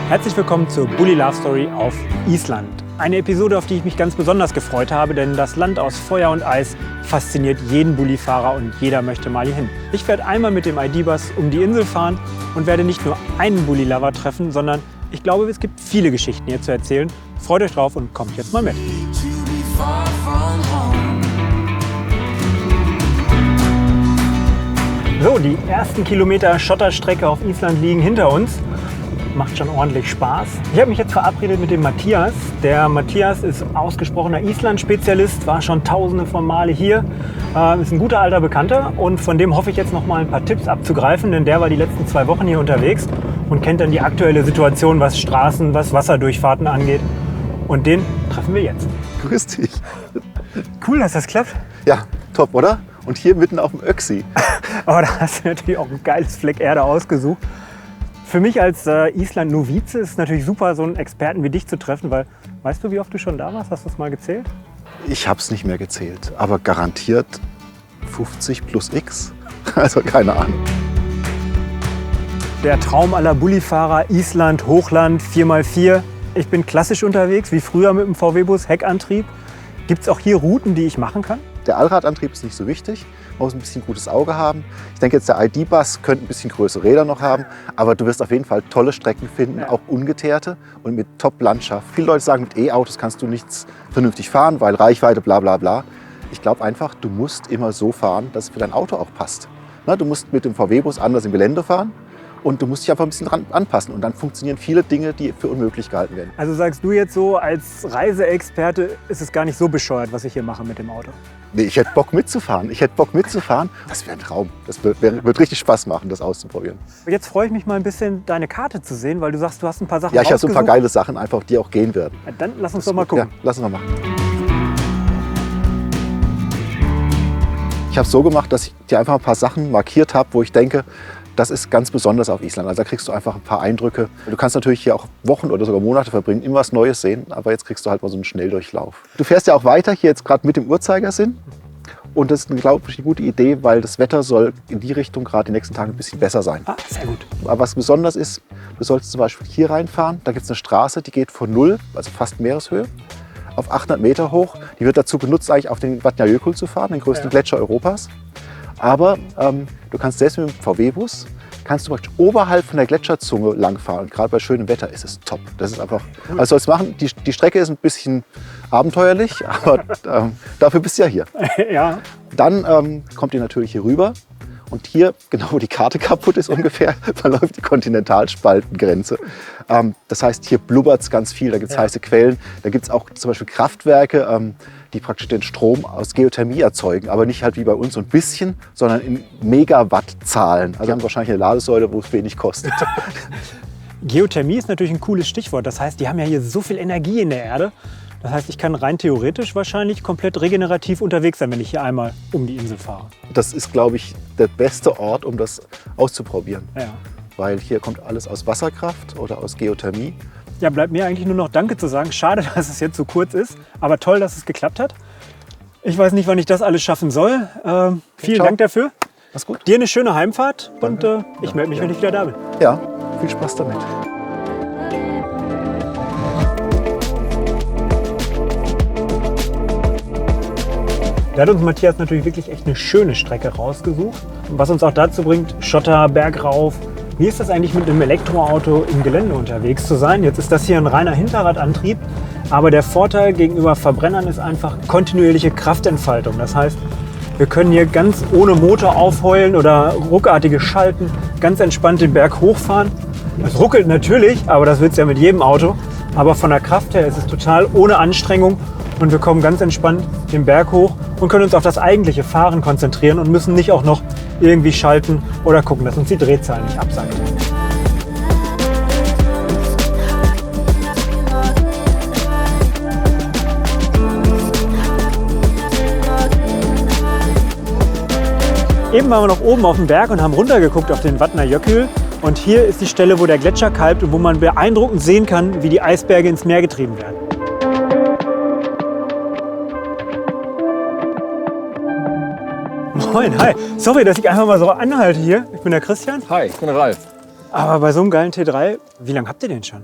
Herzlich willkommen zur Bulli Love Story auf Island. Eine Episode, auf die ich mich ganz besonders gefreut habe, denn das Land aus Feuer und Eis fasziniert jeden Bulli-Fahrer und jeder möchte mal hier hin. Ich werde einmal mit dem ID-Bus um die Insel fahren und werde nicht nur einen Bulli-Lover treffen, sondern ich glaube, es gibt viele Geschichten hier zu erzählen. Freut euch drauf und kommt jetzt mal mit. So, die ersten Kilometer Schotterstrecke auf Island liegen hinter uns. Macht schon ordentlich Spaß. Ich habe mich jetzt verabredet mit dem Matthias. Der Matthias ist ausgesprochener Island-Spezialist, war schon tausende von Male hier. Ist ein guter alter Bekannter und von dem hoffe ich jetzt noch mal ein paar Tipps abzugreifen, denn der war die letzten 2 Wochen hier unterwegs und kennt dann die aktuelle Situation, was Straßen, was Wasserdurchfahrten angeht. Und den treffen wir jetzt. Grüß dich. Cool, dass das klappt. Ja, top, oder? Und hier mitten auf dem Öxi. Aber da hast du natürlich auch ein geiles Fleck Erde ausgesucht. Für mich als Island-Novize ist es natürlich super, so einen Experten wie dich zu treffen, weil, weißt du, wie oft du schon da warst? Hast du es mal gezählt? Ich habe es nicht mehr gezählt, aber garantiert 50 plus X. Also keine Ahnung. Der Traum aller Bullifahrer, Island, Hochland, 4x4. Ich bin klassisch unterwegs, wie früher mit dem VW-Bus, Heckantrieb. Gibt es auch hier Routen, die ich machen kann? Der Allradantrieb ist nicht so wichtig. Man muss ein bisschen gutes Auge haben. Ich denke jetzt, der ID-Bus könnte ein bisschen größere Räder noch haben. Aber du wirst auf jeden Fall tolle Strecken finden, auch ungeteerte und mit Top-Landschaft. Viele Leute sagen, mit E-Autos kannst du nichts vernünftig fahren, weil Reichweite, bla bla bla. Ich glaube einfach, du musst immer so fahren, dass es für dein Auto auch passt. Du musst mit dem VW-Bus anders im Gelände fahren. Und du musst dich einfach ein bisschen dran anpassen. Und dann funktionieren viele Dinge, die für unmöglich gehalten werden. Also sagst du jetzt so, als Reiseexperte ist es gar nicht so bescheuert, was ich hier mache mit dem Auto? Nee, ich hätte Bock mitzufahren. Das wäre ein Traum. Das wird richtig Spaß machen, das auszuprobieren. Jetzt freue ich mich mal ein bisschen, deine Karte zu sehen, weil du sagst, du hast ein paar Sachen Ja, ich habe so ein paar rausgesucht. geile Sachen, einfach, die auch gehen werden. Ja, dann lass uns doch mal gucken. Ja, lass uns mal machen. Ich habe es so gemacht, dass ich dir einfach ein paar Sachen markiert habe, wo ich denke, das ist ganz besonders auf Island. Also da kriegst du einfach ein paar Eindrücke. Du kannst natürlich hier auch Wochen oder sogar Monate verbringen, immer was Neues sehen. Aber jetzt kriegst du halt mal so einen Schnelldurchlauf. Du fährst ja auch weiter, hier jetzt gerade mit dem Uhrzeigersinn. Und das ist, glaube ich, eine gute Idee, weil das Wetter soll in die Richtung gerade die nächsten Tage ein bisschen besser sein. Ah, sehr gut. Aber was besonders ist, du sollst zum Beispiel hier reinfahren. Da gibt es eine Straße, die geht von 0, also fast Meereshöhe, auf 800 Meter hoch. Die wird dazu benutzt, eigentlich auf den Vatnajökull zu fahren, den größten Gletscher Europas. Aber du kannst selbst mit dem VW-Bus kannst du praktisch oberhalb von der Gletscherzunge langfahren. Und gerade bei schönem Wetter ist es top. Das ist einfach, also sollst du machen. Die Strecke ist ein bisschen abenteuerlich, aber dafür bist du ja hier. Ja. Dann kommt ihr natürlich hier rüber. Und hier, genau wo die Karte kaputt ist ungefähr, verläuft die Kontinentalspaltengrenze. Das heißt, hier blubbert es ganz viel, da gibt es heiße Quellen. Da gibt es auch zum Beispiel Kraftwerke, die praktisch den Strom aus Geothermie erzeugen. Aber nicht halt wie bei uns so ein bisschen, sondern in Megawattzahlen. Also wir haben wahrscheinlich eine Ladesäule, wo es wenig kostet. Geothermie ist natürlich ein cooles Stichwort. Das heißt, die haben ja hier so viel Energie in der Erde. Das heißt, ich kann rein theoretisch wahrscheinlich komplett regenerativ unterwegs sein, wenn ich hier einmal um die Insel fahre. Das ist, glaube ich, der beste Ort, um das auszuprobieren. Ja. Weil hier kommt alles aus Wasserkraft oder aus Geothermie. Ja, bleibt mir eigentlich nur noch Danke zu sagen. Schade, dass es jetzt so kurz ist, aber toll, dass es geklappt hat. Ich weiß nicht, wann ich das alles schaffen soll. Vielen Dank dafür. Mach's gut. Dir eine schöne Heimfahrt und ich melde mich, wenn ich wieder da bin. Ja, viel Spaß damit. Da hat uns Matthias natürlich wirklich echt eine schöne Strecke rausgesucht. Was uns auch dazu bringt, Schotter, Berg rauf. Wie ist das eigentlich mit einem Elektroauto im Gelände unterwegs zu sein? Jetzt ist das hier ein reiner Hinterradantrieb, aber der Vorteil gegenüber Verbrennern ist einfach kontinuierliche Kraftentfaltung. Das heißt, wir können hier ganz ohne Motor aufheulen oder ruckartiges Schalten, ganz entspannt den Berg hochfahren. Es ruckelt natürlich, aber das wird es ja mit jedem Auto. Aber von der Kraft her ist es total ohne Anstrengung und wir kommen ganz entspannt den Berg hoch und können uns auf das eigentliche Fahren konzentrieren und müssen nicht auch noch irgendwie schalten oder gucken, dass uns die Drehzahl nicht absackt. Eben waren wir noch oben auf dem Berg und haben runtergeguckt auf den Vatnajökull. Und hier ist die Stelle, wo der Gletscher kalbt und wo man beeindruckend sehen kann, wie die Eisberge ins Meer getrieben werden. Moin, hi. Sorry, dass ich einfach mal so anhalte hier. Ich bin der Christian. Hi, ich bin Ralf. Aber bei so einem geilen T3, wie lange habt ihr den schon?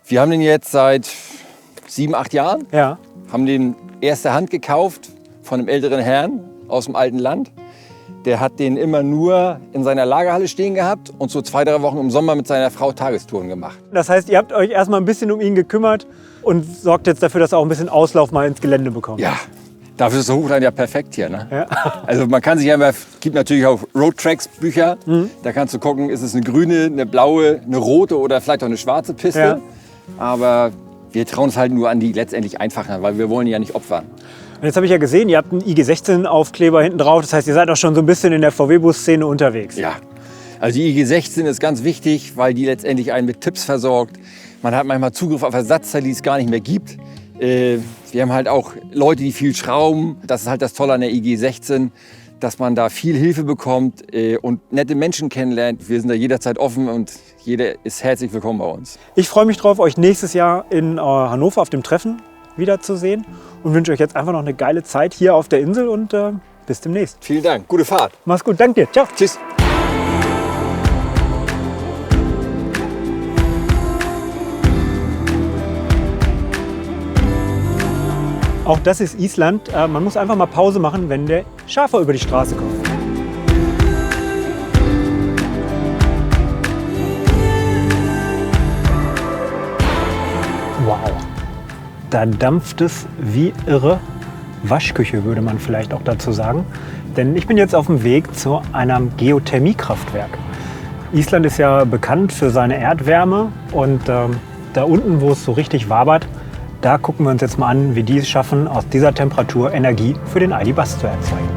Wir haben den jetzt seit 7, 8 Jahren. Ja. Haben den erster Hand gekauft von einem älteren Herrn aus dem alten Land. Der hat den immer nur in seiner Lagerhalle stehen gehabt und so 2, 3 Wochen im Sommer mit seiner Frau Tagestouren gemacht. Das heißt, ihr habt euch erstmal ein bisschen um ihn gekümmert und sorgt jetzt dafür, dass er auch ein bisschen Auslauf mal ins Gelände bekommt. Ja, dafür ist der Hochland ja perfekt hier. Ne? Ja. Also man kann sich ja immer, es gibt natürlich auch Roadtracks-Bücher. Da kannst du gucken, ist es eine grüne, eine blaue, eine rote oder vielleicht auch eine schwarze Piste. Ja. Aber wir trauen uns halt nur an die letztendlich einfachen, weil wir wollen ja nicht opfern. Und jetzt habe ich ja gesehen, ihr habt einen IG-16-Aufkleber hinten drauf. Das heißt, ihr seid auch schon so ein bisschen in der VW-Bus-Szene unterwegs. Ja, also die IG-16 ist ganz wichtig, weil die letztendlich einen mit Tipps versorgt. Man hat manchmal Zugriff auf Ersatzteile, die es gar nicht mehr gibt. Wir haben halt auch Leute, die viel schrauben. Das ist halt das Tolle an der IG-16, dass man da viel Hilfe bekommt und nette Menschen kennenlernt. Wir sind da jederzeit offen und jeder ist herzlich willkommen bei uns. Ich freue mich drauf, euch nächstes Jahr in Hannover auf dem Treffen wiederzusehen und wünsche euch jetzt einfach noch eine geile Zeit hier auf der Insel und bis demnächst. Vielen Dank, gute Fahrt. Mach's gut, danke dir. Ciao. Tschüss. Auch das ist Island. Man muss einfach mal Pause machen, wenn der Schäfer über die Straße kommt. Wow, da dampft es wie irre. Waschküche würde man vielleicht auch dazu sagen. Denn ich bin jetzt auf dem Weg zu einem Geothermiekraftwerk. Island ist ja bekannt für seine Erdwärme und da unten, wo es so richtig wabert, da gucken wir uns jetzt mal an, wie die es schaffen, aus dieser Temperatur Energie für den ID.Buzz zu erzeugen.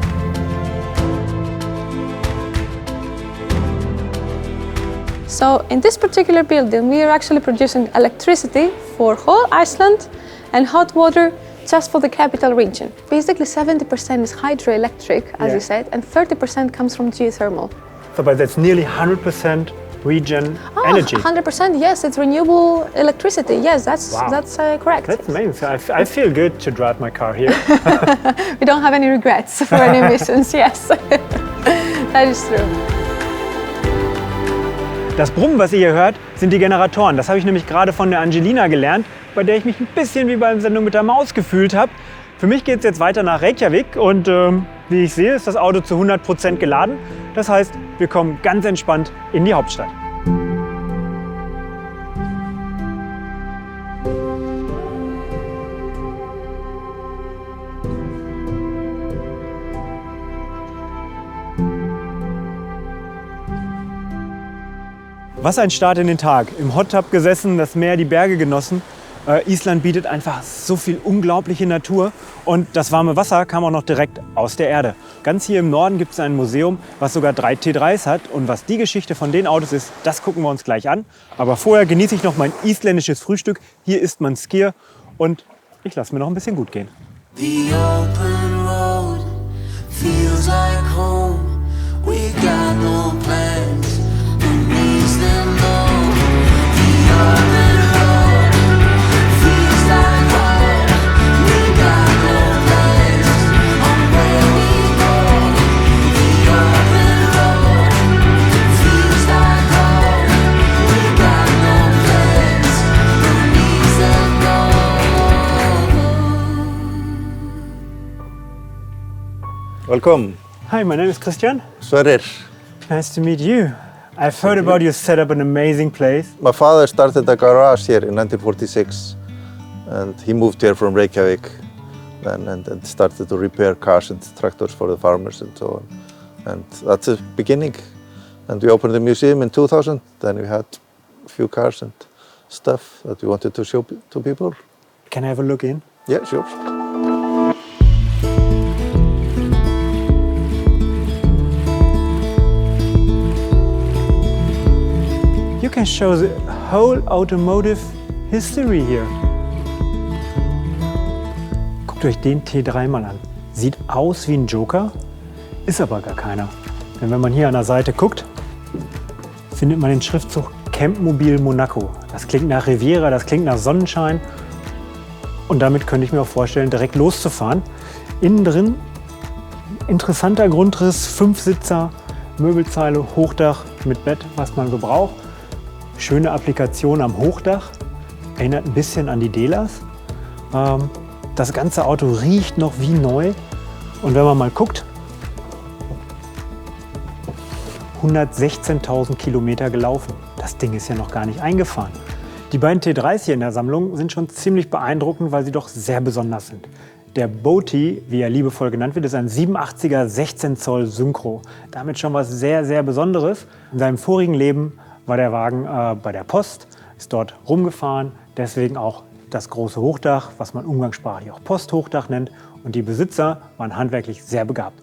So in this particular building, we are actually producing electricity for whole Iceland and hot water just for the capital region. Basically 70% is hydroelectric, as you said, and 30% comes from geothermal. So, but that's nearly 100% regen energy. 100%, yes, it's renewable electricity. Yes, that's correct. That's amazing. I feel good to drive my car here. We don't have any regrets for any emissions, yes. That is true. Das Brummen, was ihr hier hört, sind die Generatoren. Das habe ich nämlich gerade von der Angelina gelernt, bei der ich mich ein bisschen wie beim Sendung mit der Maus gefühlt habe. Für mich geht es jetzt weiter nach Reykjavik und wie ich sehe, ist das Auto zu 100% geladen. Das heißt, wir kommen ganz entspannt in die Hauptstadt. Was ein Start in den Tag. Im Hot Tub gesessen, das Meer, die Berge genossen. Island bietet einfach so viel unglaubliche Natur und das warme Wasser kam auch noch direkt aus der Erde. Ganz hier im Norden gibt es ein Museum, was sogar 3 T3s hat und was die Geschichte von den Autos ist, das gucken wir uns gleich an. Aber vorher genieße ich noch mein isländisches Frühstück. Hier isst man Skyr und ich lasse mir noch ein bisschen gut gehen. The open road feels like home. We got no plans, who needs them though? The open road feels like home. We got no plans on where we go. The open road feels like home. We got no plans, who needs them though? Welcome, Hi, my name is Christian. Sverrir. Nice to meet you. I've heard about you set up an amazing place. My father started a garage here in 1946 and he moved here from Reykjavik and started to repair cars and tractors for the farmers and so on. And that's the beginning. And we opened the museum in 2000. Then we had a few cars and stuff that we wanted to show to people. Can I have a look in? Yeah, sure. You can show the whole automotive history here. Guckt euch den T3 mal an. Sieht aus wie ein Joker, ist aber gar keiner. Denn wenn man hier an der Seite guckt, findet man den Schriftzug Campmobil Monaco. Das klingt nach Riviera, das klingt nach Sonnenschein. Und damit könnte ich mir auch vorstellen, direkt loszufahren. Innen drin interessanter Grundriss, 5-Sitzer, Möbelzeile, Hochdach mit Bett, was man so braucht. Schöne Applikation am Hochdach. Erinnert ein bisschen an die Delas. Das ganze Auto riecht noch wie neu. Und wenn man mal guckt, 116.000 Kilometer gelaufen. Das Ding ist ja noch gar nicht eingefahren. Die beiden T3s hier in der Sammlung sind schon ziemlich beeindruckend, weil sie doch sehr besonders sind. Der Boaty, wie er liebevoll genannt wird, ist ein 87er 16 Zoll Synchro. Damit schon was sehr, sehr Besonderes. In seinem vorigen Leben war der Wagen bei der Post, ist dort rumgefahren. Deswegen auch das große Hochdach, was man umgangssprachlich auch Posthochdach nennt. Und die Besitzer waren handwerklich sehr begabt.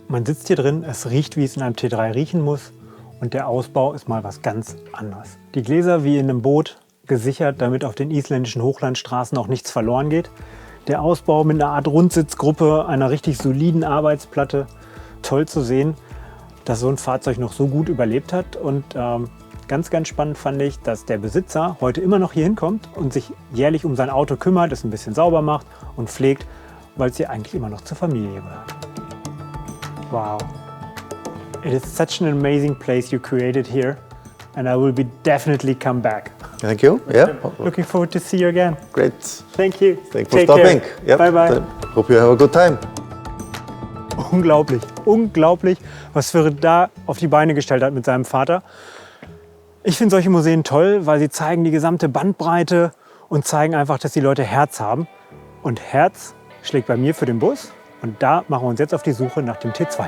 Man sitzt hier drin, es riecht, wie es in einem T3 riechen muss. Und der Ausbau ist mal was ganz anderes. Die Gläser wie in einem Boot gesichert, damit auf den isländischen Hochlandstraßen auch nichts verloren geht. Der Ausbau mit einer Art Rundsitzgruppe, einer richtig soliden Arbeitsplatte. Toll zu sehen, dass so ein Fahrzeug noch so gut überlebt hat. Und ganz, ganz spannend fand ich, dass der Besitzer heute immer noch hier hinkommt und sich jährlich um sein Auto kümmert, es ein bisschen sauber macht und pflegt, weil es hier eigentlich immer noch zur Familie gehört. Wow. It is such an amazing place you created here, and I will be definitely come back. Thank you. Yeah. Looking forward to see you again. Great. Thank you. Thanks for Take stopping. care. Yep. Bye bye. Hope you have a good time. Unglaublich, unglaublich, was Sverre da auf die Beine gestellt hat mit seinem Vater. Ich finde solche Museen toll, weil sie zeigen die gesamte Bandbreite und zeigen einfach, dass die Leute Herz haben. Und Herz schlägt bei mir für den Bus. Und da machen wir uns jetzt auf die Suche nach dem T2.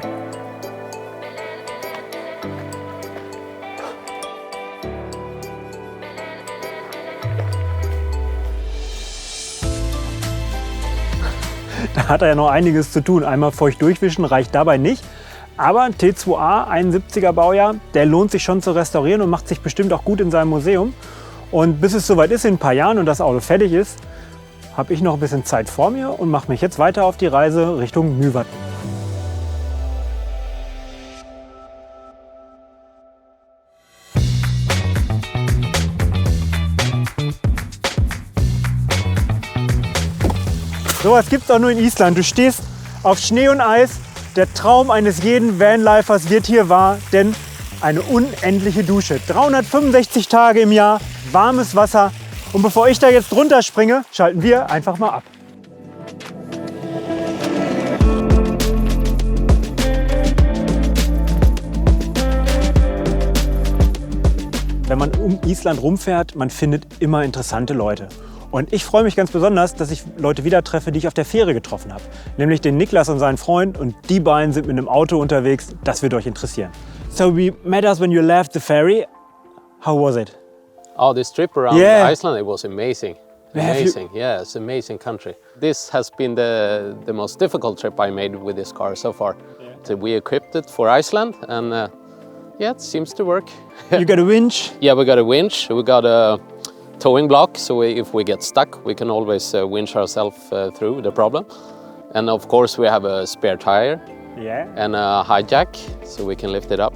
Da hat er ja noch einiges zu tun. Einmal feucht durchwischen reicht dabei nicht. Aber ein T2A, 71er Baujahr, der lohnt sich schon zu restaurieren und macht sich bestimmt auch gut in seinem Museum. Und bis es soweit ist, in ein paar Jahren und das Auto fertig ist, habe ich noch ein bisschen Zeit vor mir und mache mich jetzt weiter auf die Reise Richtung Mývatn. Sowas gibt es auch nur in Island. Du stehst auf Schnee und Eis. Der Traum eines jeden Vanlifers wird hier wahr, denn eine unendliche Dusche. 365 Tage im Jahr, warmes Wasser. Und bevor ich da jetzt drunter springe, schalten wir einfach mal ab. Wenn man um Island rumfährt, man findet immer interessante Leute. Und ich freue mich ganz besonders, dass ich Leute wieder treffe, die ich auf der Fähre getroffen habe. Nämlich den Niklas und seinen Freund. Und die beiden sind mit einem Auto unterwegs. Das wird euch interessieren. So we met us when you left the ferry. How was it? Oh, this trip around Iceland, it was amazing. Amazing, yeah, it's an amazing country. This has been the most difficult trip I made with this car so far. Yeah. So we equipped it for Iceland and yeah, it seems to work. You got a winch? Yeah, we got a winch. We got a towing block, so if we get stuck, we can always winch ourselves through the problem. And of course, we have a spare tire and a high jack, so we can lift it up.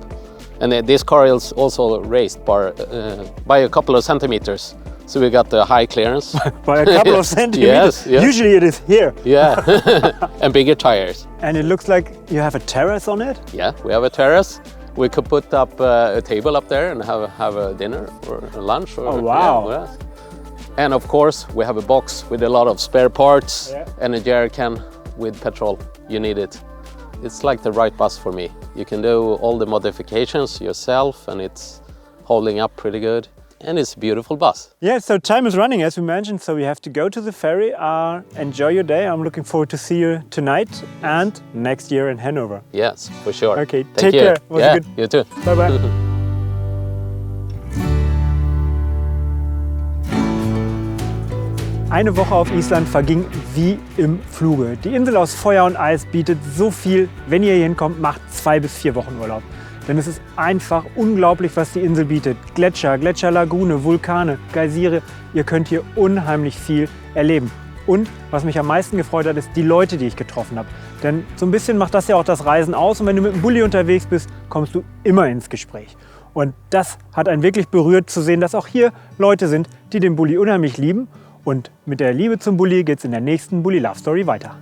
And this car is also raised by a couple of centimeters, so we got the high clearance. By a couple of centimeters? Yes. Usually it is here. Yeah, and bigger tires. And it looks like you have a terrace on it? Yeah, we have a terrace. We could put up a table up there and have a dinner or a lunch. Or, oh, wow. Yeah. And of course, we have a box with a lot of spare parts and a jerry can with petrol. You need it. It's like the right bus for me. You can do all the modifications yourself and it's holding up pretty good. And it's a beautiful bus. Yeah, so time is running, as we mentioned, so we have to go to the ferry. Enjoy your day. I'm looking forward to see you tonight and next year in Hanover. Yes, for sure. Okay, Thank take you. care. Was yeah, good. You too. Bye-bye. Eine Woche auf Island verging wie im Fluge. Die Insel aus Feuer und Eis bietet so viel. Wenn ihr hier hinkommt, macht 2 bis 4 Wochen Urlaub. Denn es ist einfach unglaublich, was die Insel bietet. Gletscher, Gletscherlagune, Vulkane, Geysire. Ihr könnt hier unheimlich viel erleben. Und was mich am meisten gefreut hat, ist die Leute, die ich getroffen habe. Denn so ein bisschen macht das ja auch das Reisen aus. Und wenn du mit dem Bulli unterwegs bist, kommst du immer ins Gespräch. Und das hat einen wirklich berührt zu sehen, dass auch hier Leute sind, die den Bulli unheimlich lieben. Und mit der Liebe zum Bulli geht es in der nächsten Bulli Love Story weiter.